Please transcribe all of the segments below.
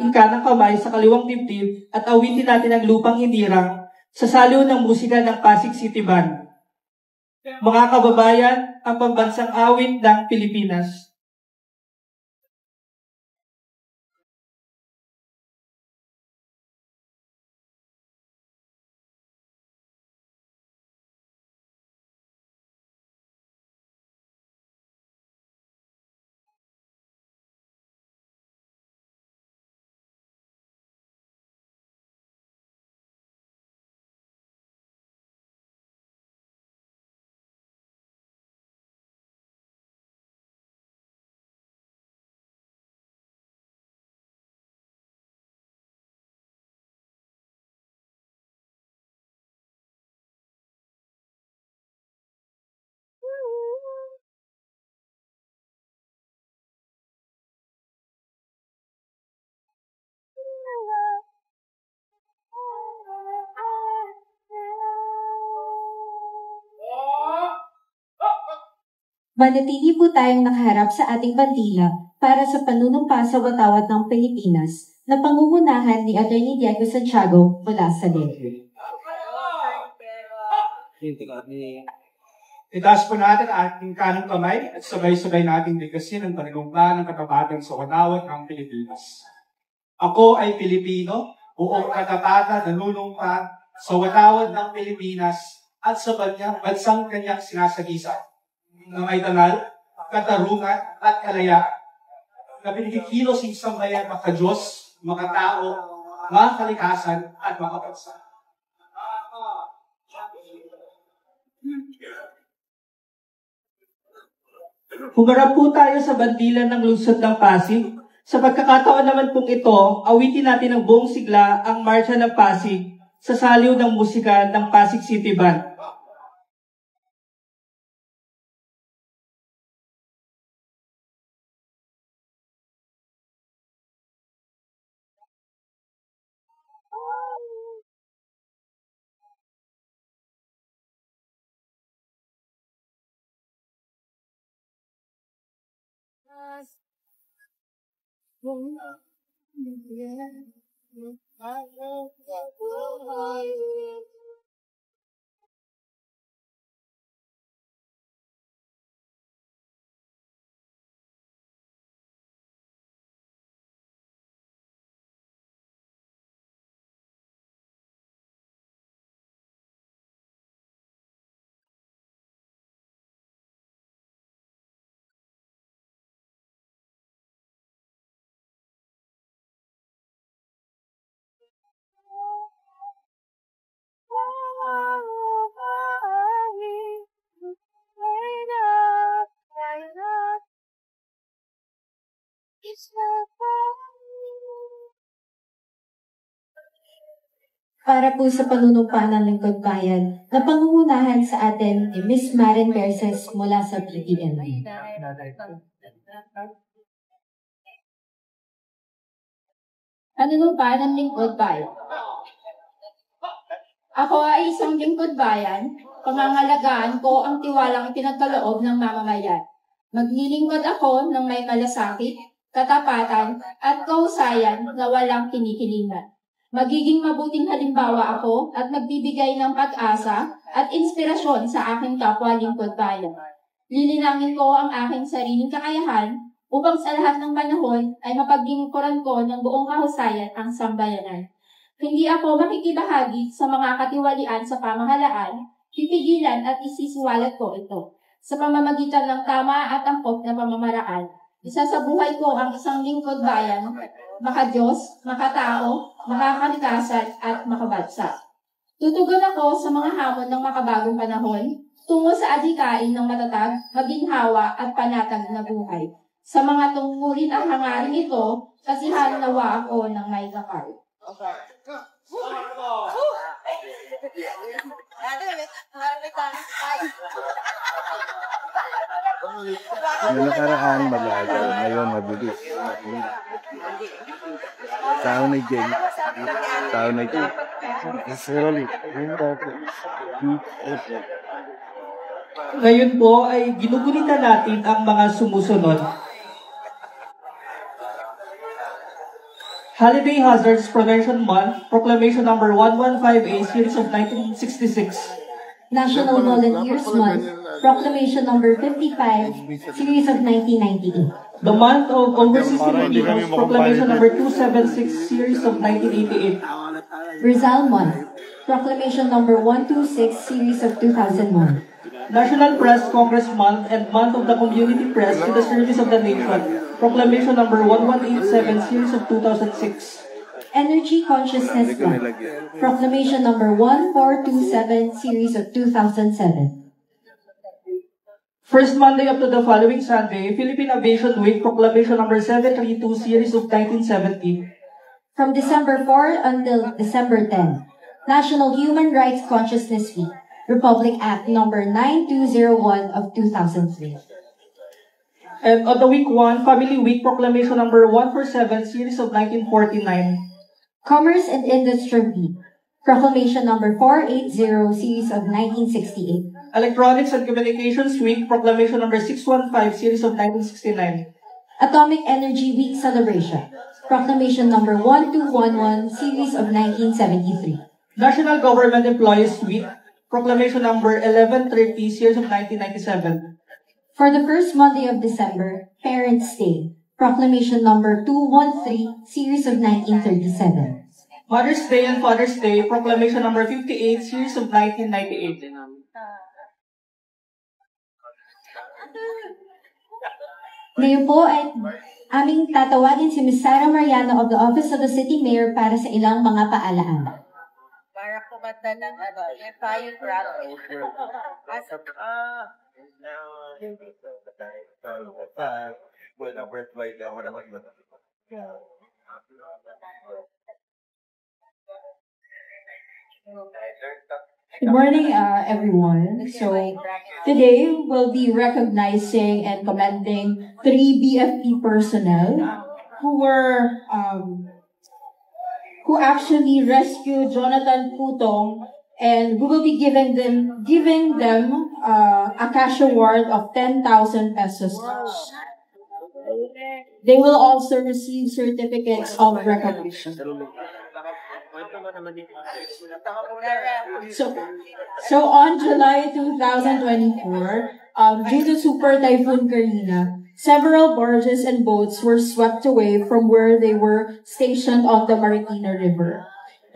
kanang kamay sa kaliwang dibdib at awitin natin ang lupang hinirang sa saliw ng musika ng Pasig City Band. Mga kababayan, ang pambansang awit ng Pilipinas. Manatili po tayong nakaharap sa ating bandila para sa panunumpa sa watawat ng Pilipinas na pangungunahan ni Atty. Diego Santiago mula sa DEN. Itaas po natin ang ating kanang kamay at sabay-sabay nating ligasin ang panunumpa ng katapatan sa watawat ng Pilipinas. Ako ay Pilipino, buong katapatan nanunumpa sa watawat ng Pilipinas at sa bansang kanyang sinasagisa na may dangal, katarungan at kalayaan na pinikikilos ng isang bayan maka-Diyos, maka-tao, maka-kalikasan at maka-bansa. Humarap po tayo sa bandilan ng lungsod ng Pasig. Sa pagkakataon naman pong ito, awitin natin ng buong sigla ang Marsya ng Pasig sa saliw ng musika ng Pasig City Band. Para po sa panunumpa ng Lingkod Bayan na pangungunahan sa atin ni Miss Maren Perses mula sa BDN. Panunumpa ng Lingkod Bayan. Ako ay isang lingkod bayan, pangangalagaan ko ang tiwalang pinagkaloob ng mamamayan. Maglilingkod ako ng may malasakit, katapatan, at kahusayan na walang kinikilingan. Magiging mabuting halimbawa ako at magbibigay ng pag-asa at inspirasyon sa aking kapwa lingkod bayan. Lilinangin ko ang aking sariling kakayahan upang sa lahat ng panahon ay mapaglingkuran ko ng buong kahusayan ang sambayanan. Hindi ako makikibahagi sa mga katiwalian sa pamahalaan, pipigilan at isisiwalat ko ito. Sa pamamagitan ng tama at angkop na pamamaraan, isasabuhay ko ang isang lingkod bayan, maka-Diyos, makatao, makakalikasan at makabansa. Tutugon ako sa mga hamon ng makabagong panahon, tungo sa adhikain ng matatag, maginhawa at panatag na buhay. Sa mga tungkulin at hangarin ito, kasihan nawa ako ng may gakar. Yung nakaraan malaga, ngayon mabilis. Tao na dyan. Tao na dyan. Ngayon po ay ginugulitan natin ang mga sumusunod. Holiday Hazards Prevention Month, Proclamation number 115A, Series of 1966. National Volunteers Month, Proclamation number 55, Series of 1998. The Month of Overseas Filipinos, Proclamation number 276, Series of 1988. Rizal Month, Proclamation number 126, Series of 2001. National Press Congress Month and Month of the Community Press to the Service of the Nation, Proclamation number 1187, Series of 2006. Energy Consciousness Month, Proclamation number 1427, Series of 2007. First Monday up to the following Sunday, Philippine Aviation Week, Proclamation number 732, Series of 1970. From December 4 until December 10, National Human Rights Consciousness Week, Republic Act number 9201 of 2003. And on the week 1, Family Week, Proclamation number 147, Series of 1949. Commerce and Industry Week, Proclamation number 480, Series of 1968. Electronics and Communications Week, Proclamation number 615, Series of 1969. Atomic Energy Week Celebration, Proclamation number 1211, Series of 1973. National Government Employees Week, Proclamation number 1130, Series of 1997. For the first Monday of December, Parents' Day, Proclamation number 213, Series of 1937. Mother's Day and Father's Day, Proclamation number 58, Series of 1998. Ngayon po ay aming tatawagin si Ms. Sara Mariano of the Office of the City Mayor para sa ilang mga paalaala. Para kumanta ng may fire practice. Good morning, everyone. So, today we'll be recognizing and commending 3 BFP personnel who actually rescued Jonathan Putong, and we will be giving them a cash award of 10,000 pesos each. They will also receive certificates of recognition. So on July 2024, due to Super Typhoon Karina, several barges and boats were swept away from where they were stationed on the Marikina River.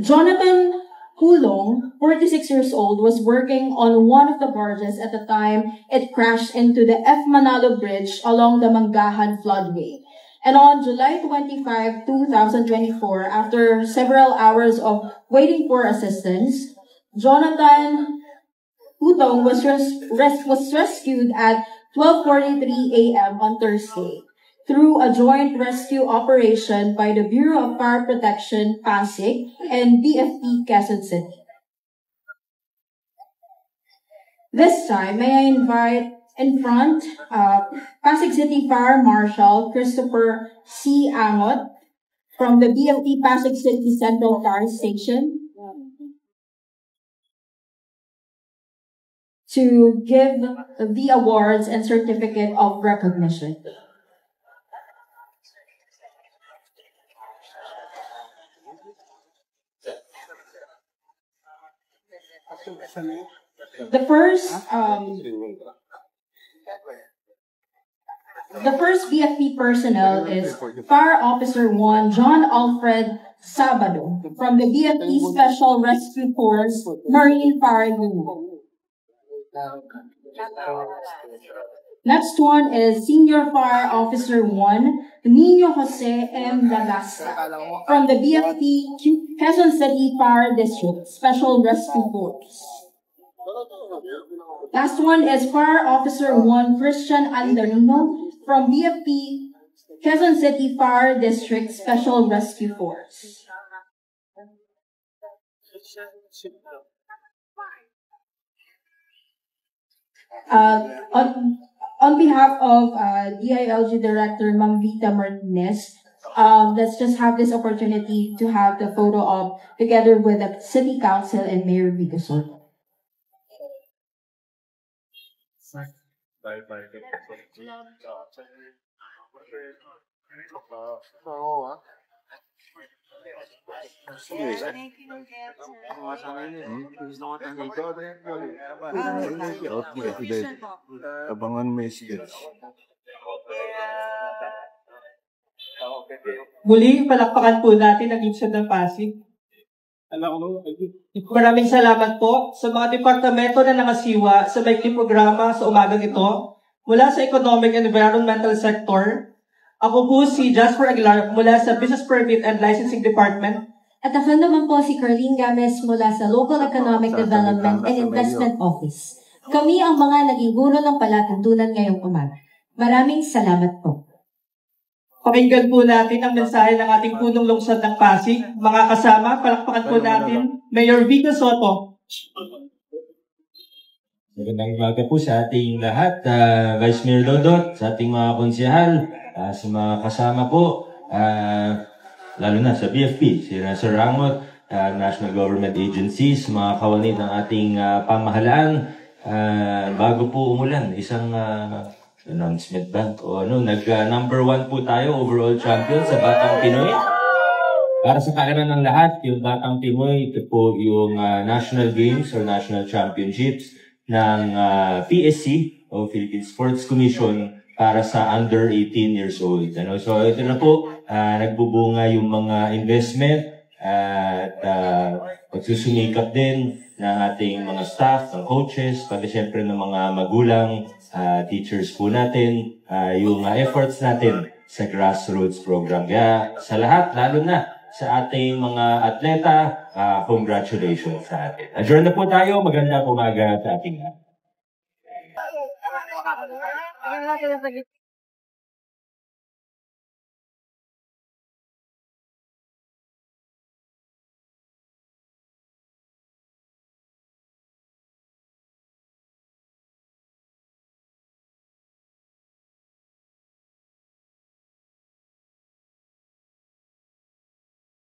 Jonathan Hulong, 46 years old, was working on one of the barges at the time it crashed into the F. Manalo Bridge along the Manggahan floodway. And on July 25, 2024, after several hours of waiting for assistance, Jonathan Putong was rescued at 12:43 a.m. on Thursday through a joint rescue operation by the Bureau of Fire Protection, Pasig, and BFP Quezon City. This time, may I invite in front, Pasig City Fire Marshal Christopher C. Angot from the BFP Pasig City Central Fire Station to give the awards and certificate of recognition. The first BFP personnel is Fire Officer 1 John Alfred Sabado from the BFP Special Rescue Force Marine Fire Unit. Next one is Senior Fire Officer 1 Nino Jose M. Lagasta from the BFP Quezon City Fire District Special Rescue Force. Last one is Fire Officer 1 Christian Andarino from BFP Quezon City Fire District Special Rescue Force. On behalf of DILG Director Ma'am Vita Martinez, let's just have this opportunity to have the photo op together with the City Council and Mayor Vigasol. Okay, abangan mo yung sketch. Muli, palakpakan po natin ang lungsod ng Pasig. Maraming salamat po sa mga departamento na nangasiwa sa maikling programa sa umagang ito mula sa Economic and Environmental Sector. Ako po si Jasper Aguilar mula sa Business Permit and Licensing Department. At ako naman po si Carlene Games mula sa Local Economic Development and Investment Office. Kami ang mga naging gulo ng palatuntunan ngayong umaga. Maraming salamat po. Pakinggan po natin ang mensahe ng ating punong lungsod ng Pasig. Mga kasama, palakpakan po natin Mayor Vico Soto. Magandang umaga po sa ating lahat, Vice Mayor Dodot, sa ating mga konsehal, sa mga kasama po, lalo na sa BFP, si Sir Rangot, National Government Agencies, mga kawanid ng ating pamahalaan. Bago po umulan, isang announcement ba? O number 1 po tayo, overall champion sa Batang Pinoy. Para sa kaalaman ng lahat, yung Batang Pinoy, ito po yung National Games or National Championships ng PSC o Philippine Sports Commission para sa under 18 years old. So ito na po, nagbubunga yung mga investment at pagsusumikap din ng ating mga staff, ng coaches, pati syempre ng mga magulang, teachers po natin, yung efforts natin sa grassroots program. Kaya sa lahat, lalo na sa ating mga atleta, congratulations sa atin. Adjourn na po tayo. Magandang umaga sa ating lahat.